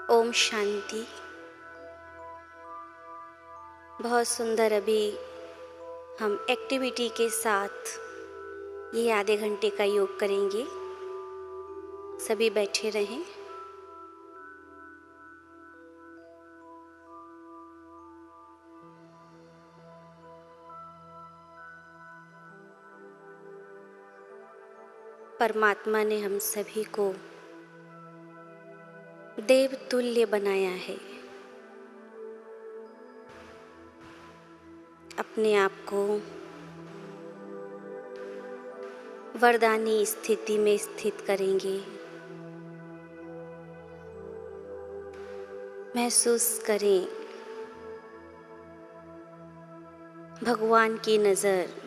ओम शांति। बहुत सुंदर। अभी हम एक्टिविटी के साथ ये आधे घंटे का योग करेंगे। सभी बैठे रहें। परमात्मा ने हम सभी को देवतुल्य बनाया है। अपने आप को वरदानी स्थिति में स्थित करेंगे। महसूस करें भगवान की नज़र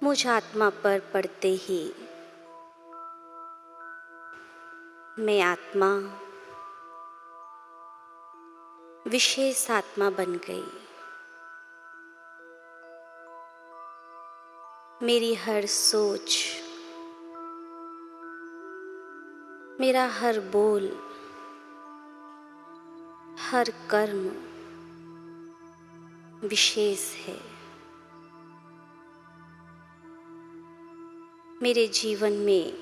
मुझ आत्मा पर पड़ते ही मैं आत्मा विशेष आत्मा बन गई। मेरी हर सोच, मेरा हर बोल, हर कर्म विशेष है। मेरे जीवन में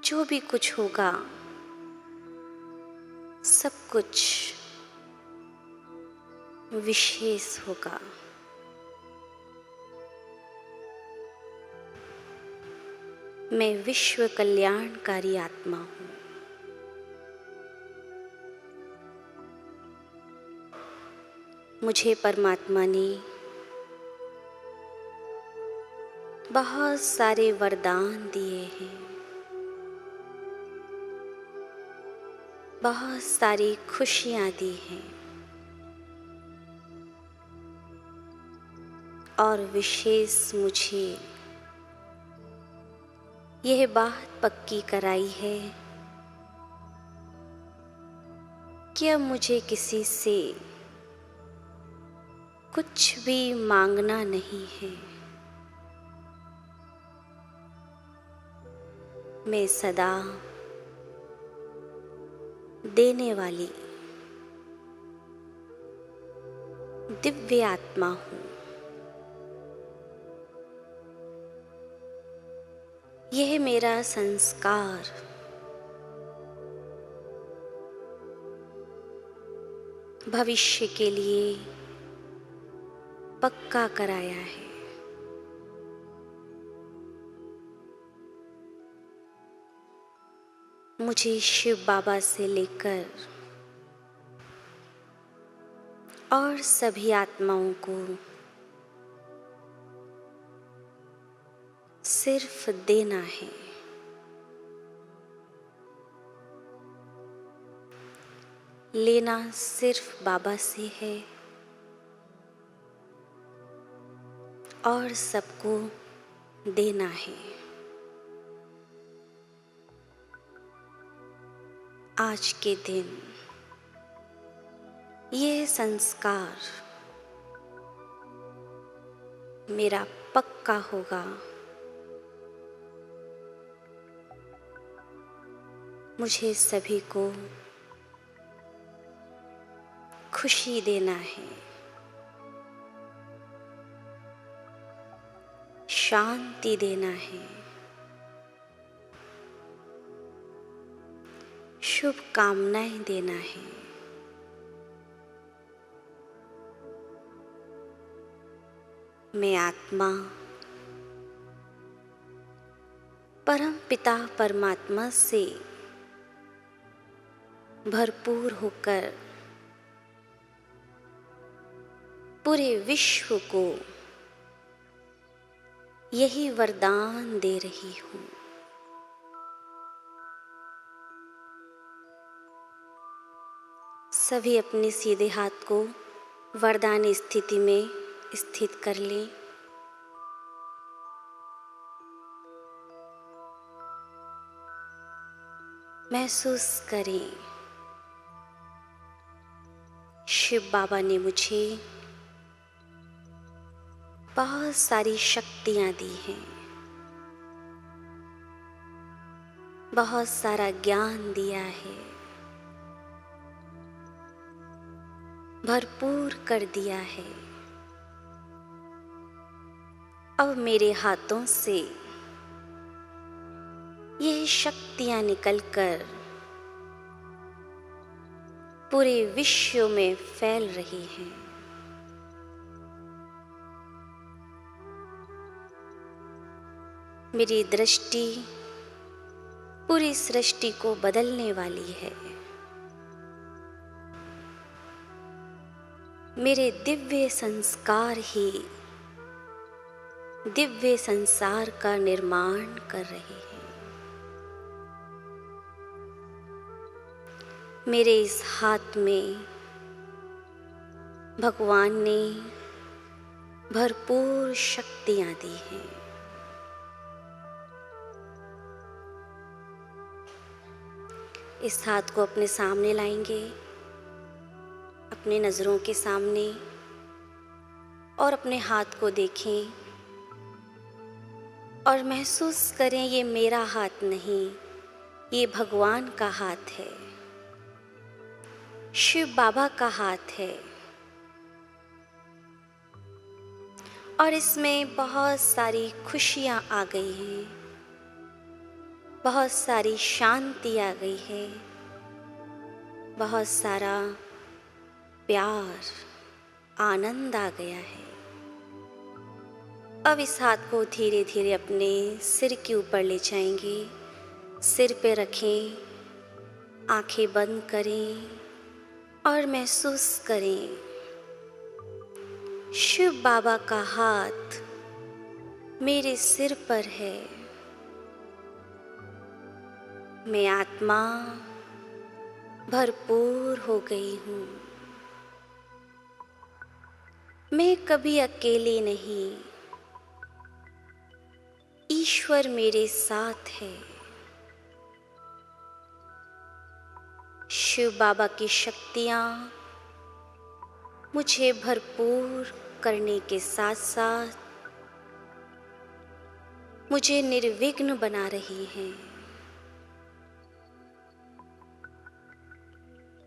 जो भी कुछ होगा सब कुछ विशेष होगा। मैं विश्व कल्याणकारी आत्मा हूँ। मुझे परमात्मा ने बहुत सारे वरदान दिए हैं, बहुत सारी खुशियाँ दी हैं और विशेष मुझे यह बात पक्की कराई है कि अब मुझे किसी से कुछ भी मांगना नहीं है। मैं सदा देने वाली दिव्य आत्मा हूँ। यह मेरा संस्कार भविष्य के लिए पक्का कराया है। मुझे शिव बाबा से लेकर और सभी आत्माओं को सिर्फ देना है। लेना सिर्फ बाबा से है और सबको देना है। आज के दिन यह संस्कार मेरा पक्का होगा। मुझे सभी को खुशी देना है, शांति देना है, शुभकामनाएं देना है। मैं आत्मा परम पिता परमात्मा से भरपूर होकर पूरे विश्व को यही वरदान दे रही हूँ। सभी अपने सीधे हाथ को वरदान स्थिति में स्थित कर लें। महसूस करें शिव बाबा ने मुझे बहुत सारी शक्तियाँ दी हैं, बहुत सारा ज्ञान दिया है, भरपूर कर दिया है। अब मेरे हाथों से ये शक्तियां निकलकर पूरे विश्व में फैल रही हैं। मेरी दृष्टि पूरी सृष्टि को बदलने वाली है। मेरे दिव्य संस्कार ही दिव्य संसार का निर्माण कर रहे हैं। मेरे इस हाथ में भगवान ने भरपूर शक्तियां दी हैं। इस हाथ को अपने सामने लाएंगे, अपने नज़रों के सामने, और अपने हाथ को देखें और महसूस करें ये मेरा हाथ नहीं, ये भगवान का हाथ है, शिव बाबा का हाथ है। और इसमें बहुत सारी खुशियाँ आ गई हैं, बहुत सारी शांति आ गई है, बहुत सारा प्यार, आनंद आ गया है। अब इस हाथ को धीरे धीरे अपने सिर के ऊपर ले जाएंगे। सिर पे रखें, आंखें बंद करें और महसूस करें शिव बाबा का हाथ मेरे सिर पर है। मैं आत्मा भरपूर हो गई हूँ। मैं कभी अकेली नहीं, ईश्वर मेरे साथ है। शिव बाबा की शक्तियाँ मुझे भरपूर करने के साथ साथ मुझे निर्विघ्न बना रही हैं।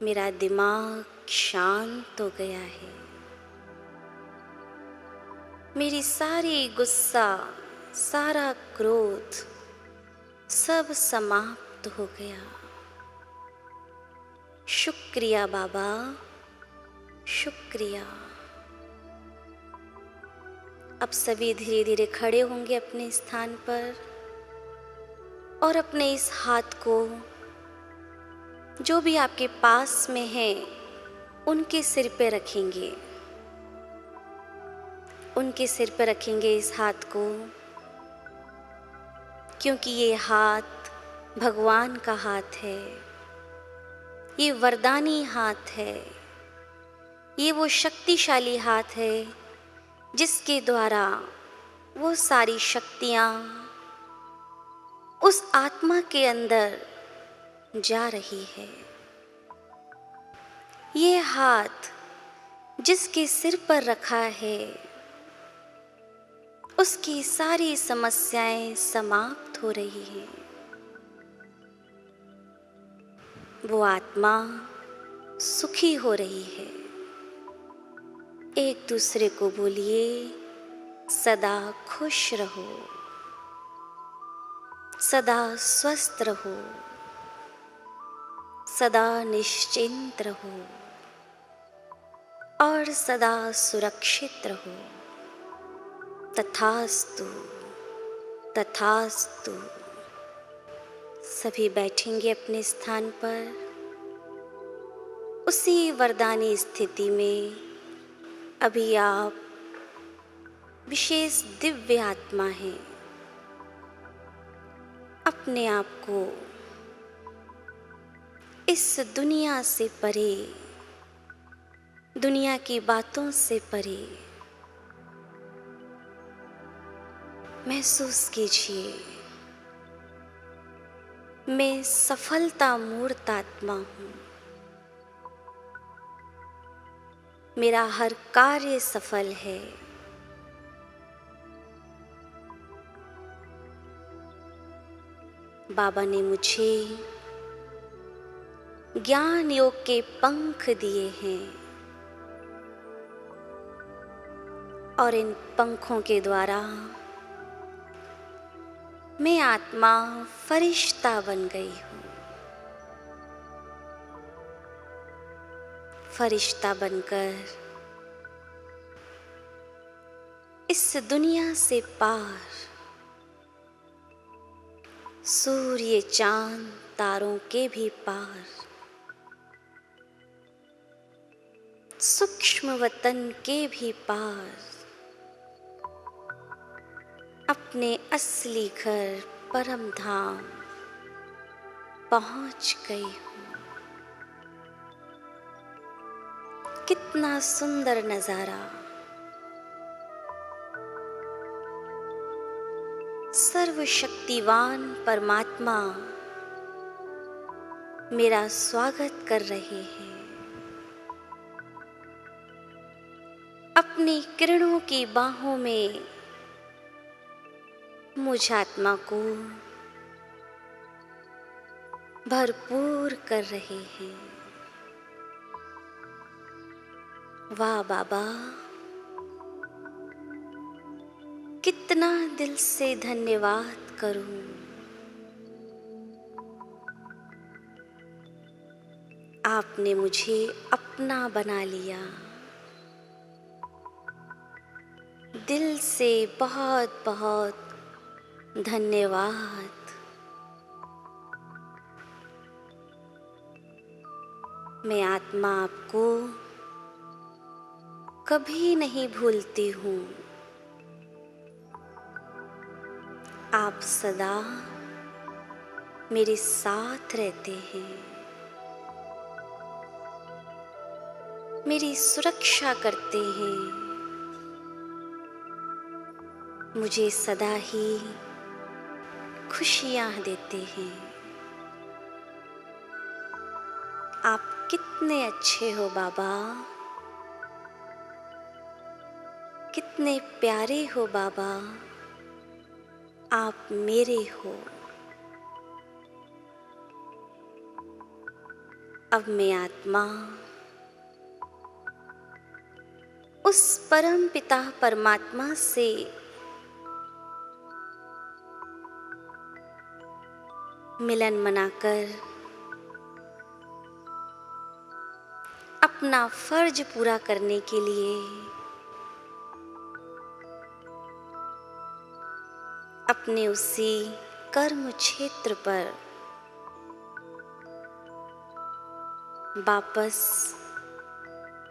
मेरा दिमाग शांत हो गया है। मेरी सारी गुस्सा, सारा क्रोध सब समाप्त हो गया। शुक्रिया बाबा, शुक्रिया। अब सभी धीरे धीरे खड़े होंगे अपने स्थान पर और अपने इस हाथ को जो भी आपके पास में है उनके सिर पे रखेंगे। उनके सिर पे रखेंगे इस हाथ को, क्योंकि ये हाथ भगवान का हाथ है। ये वरदानी हाथ है। ये वो शक्तिशाली हाथ है जिसके द्वारा वो सारी शक्तियाँ उस आत्मा के अंदर जा रही है। ये हाथ जिसके सिर पर रखा है उसकी सारी समस्याएं समाप्त हो रही हैं। वो आत्मा सुखी हो रही है। एक दूसरे को बोलिए, सदा खुश रहो, सदा स्वस्थ रहो, सदा निश्चिंत रहो और सदा सुरक्षित रहो। तथास्तु, तथास्तु। सभी बैठेंगे अपने स्थान पर। उसी वरदानी स्थिति में अभी आप विशेष दिव्य आत्मा हैं। अपने आप को इस दुनिया से परे, दुनिया की बातों से परे महसूस कीजिए। मैं सफलता मूर्त आत्मा हूँ। मेरा हर कार्य सफल है। बाबा ने मुझे ज्ञान योग के पंख दिए हैं और इन पंखों के द्वारा मैं आत्मा फरिश्ता बन गई हूँ। फरिश्ता बनकर इस दुनिया से पार सूर्य चांद तारों के भी पार सूक्ष्म वतन के भी पार अपने असली घर परम धाम पहुंच गई हूँ। कितना सुंदर नजारा। सर्वशक्तिवान परमात्मा मेरा स्वागत कर रहे हैं। अपनी किरणों की बाहों में मुझ आत्मा को भरपूर कर रहे हैं। वाह बाबा, कितना दिल से धन्यवाद करूं। आपने मुझे अपना बना लिया। दिल से बहुत बहुत धन्यवाद। मैं आत्मा आपको कभी नहीं भूलती हूँ। आप सदा मेरे साथ रहते हैं, मेरी सुरक्षा करते हैं, मुझे सदा ही खुशियाँ देते हैं। आप कितने अच्छे हो बाबा, कितने प्यारे हो बाबा। आप मेरे हो। अब मैं आत्मा उस परम पिता परमात्मा से मिलन मनाकर अपना फर्ज पूरा करने के लिए अपने उसी कर्म क्षेत्र पर वापस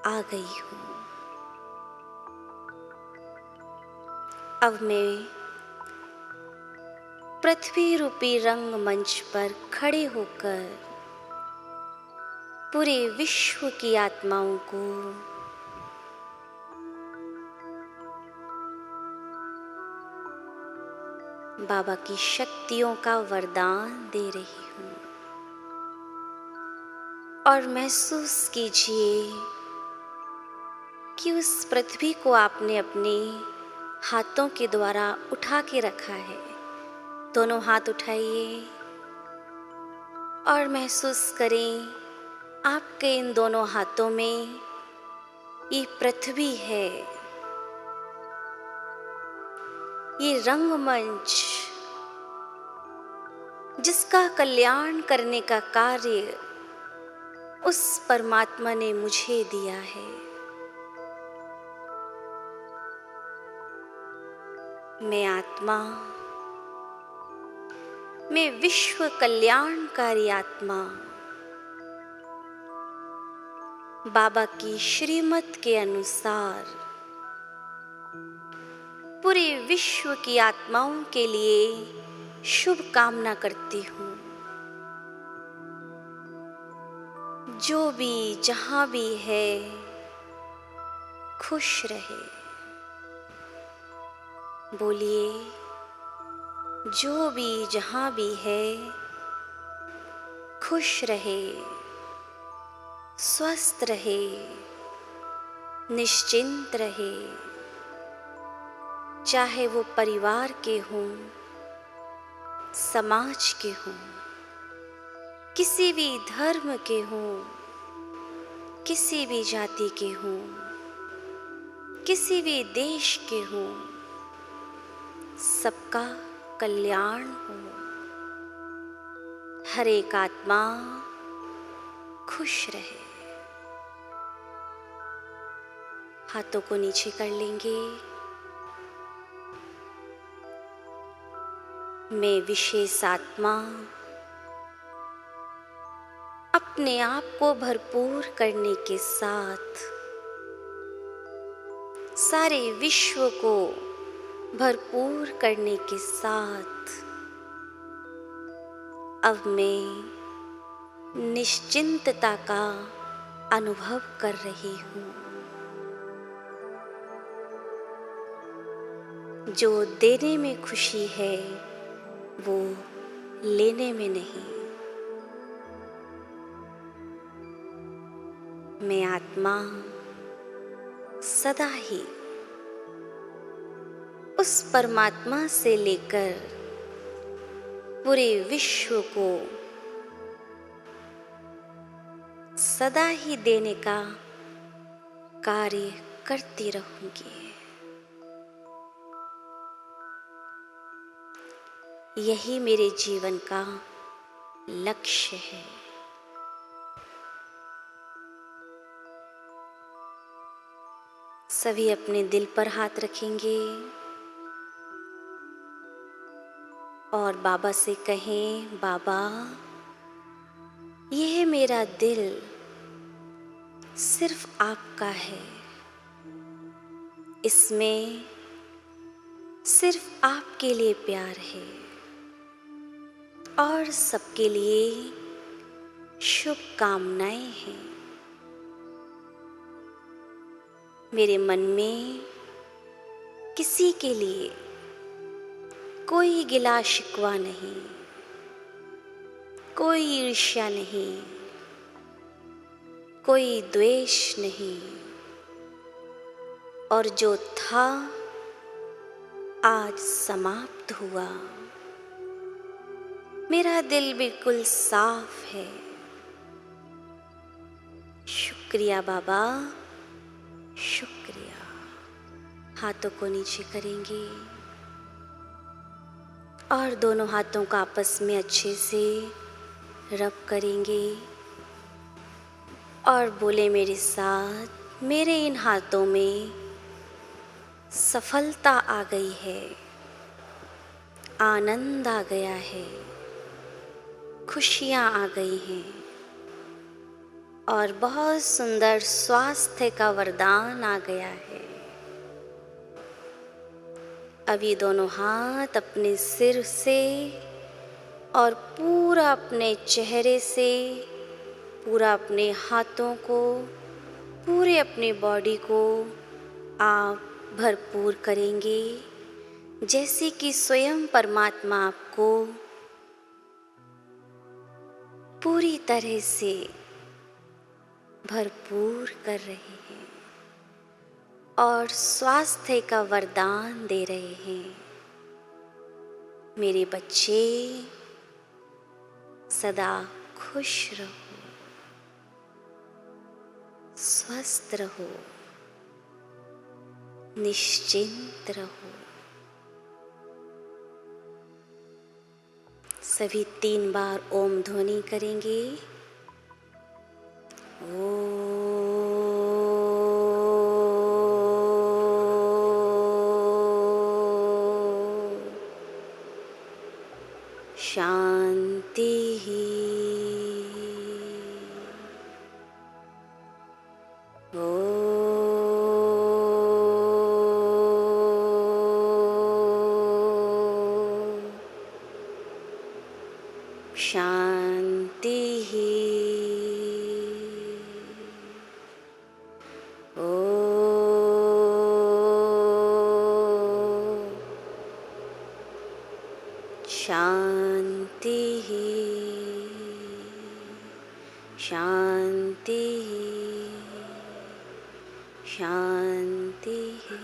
आ गई हूँ। अब मैं पृथ्वी रूपी रंगमंच पर खड़े होकर पूरे विश्व की आत्माओं को बाबा की शक्तियों का वरदान दे रही हूँ। और महसूस कीजिए कि उस पृथ्वी को आपने अपने हाथों के द्वारा उठा के रखा है। दोनों हाथ उठाइए और महसूस करें आपके इन दोनों हाथों में ये पृथ्वी है, ये रंगमंच जिसका कल्याण करने का कार्य उस परमात्मा ने मुझे दिया है। मैं आत्मा, मैं विश्व कल्याणकारी आत्मा बाबा की श्रीमत के अनुसार पूरे विश्व की आत्माओं के लिए शुभ कामना करती हूँ। जो भी जहाँ भी है खुश रहे। बोलिए, जो भी जहाँ भी है खुश रहे, स्वस्थ रहे, निश्चिंत रहे। चाहे वो परिवार के हों समाज के हों, किसी भी धर्म के हों, किसी भी जाति के हों, किसी भी देश के हों, सबका कल्याण हो। हर एक आत्मा खुश रहे। हाथों को नीचे कर लेंगे। मैं विशेष आत्मा अपने आप को भरपूर करने के साथ सारे विश्व को भरपूर करने के साथ अब मैं निश्चिंतता का अनुभव कर रही हूँ। जो देने में खुशी है वो लेने में नहीं। मैं आत्मा सदा ही उस परमात्मा से लेकर पूरे विश्व को सदा ही देने का कार्य करती रहूंगी। यही मेरे जीवन का लक्ष्य है। सभी अपने दिल पर हाथ रखेंगे और बाबा से कहें, बाबा यह मेरा दिल सिर्फ आपका है, इसमें सिर्फ आपके लिए प्यार है और सबके लिए शुभकामनाएं हैं। मेरे मन में किसी के लिए कोई गिला शिकवा नहीं, कोई ईर्ष्या नहीं, कोई द्वेष नहीं, और जो था आज समाप्त हुआ। मेरा दिल बिल्कुल साफ है। शुक्रिया बाबा, शुक्रिया। हाथों को नीचे करेंगे और दोनों हाथों का आपस में अच्छे से रब करेंगे और बोले मेरे साथ, मेरे इन हाथों में सफलता आ गई है, आनंद आ गया है, खुशियाँ आ गई हैं और बहुत सुंदर स्वास्थ्य का वरदान आ गया है। अब ये दोनों हाथ अपने सिर से और पूरा अपने चेहरे से, पूरा अपने हाथों को, पूरे अपने बॉडी को आप भरपूर करेंगे, जैसे कि स्वयं परमात्मा आपको पूरी तरह से भरपूर कर रहे हैं और स्वास्थ्य का वरदान दे रहे हैं। मेरे बच्चे सदा खुश रहो, स्वस्थ रहो, निश्चिंत रहो। सभी 3 बार ओम ध्वनि करेंगे। शांति ही शांति ही शांति ही शांति ही शांति ही।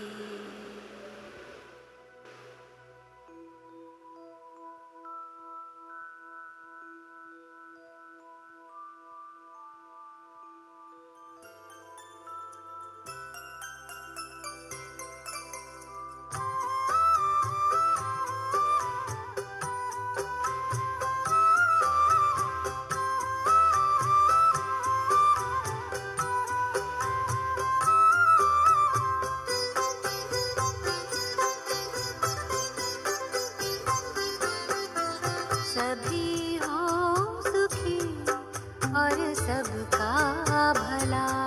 सभी हो सुखी और सबका भला।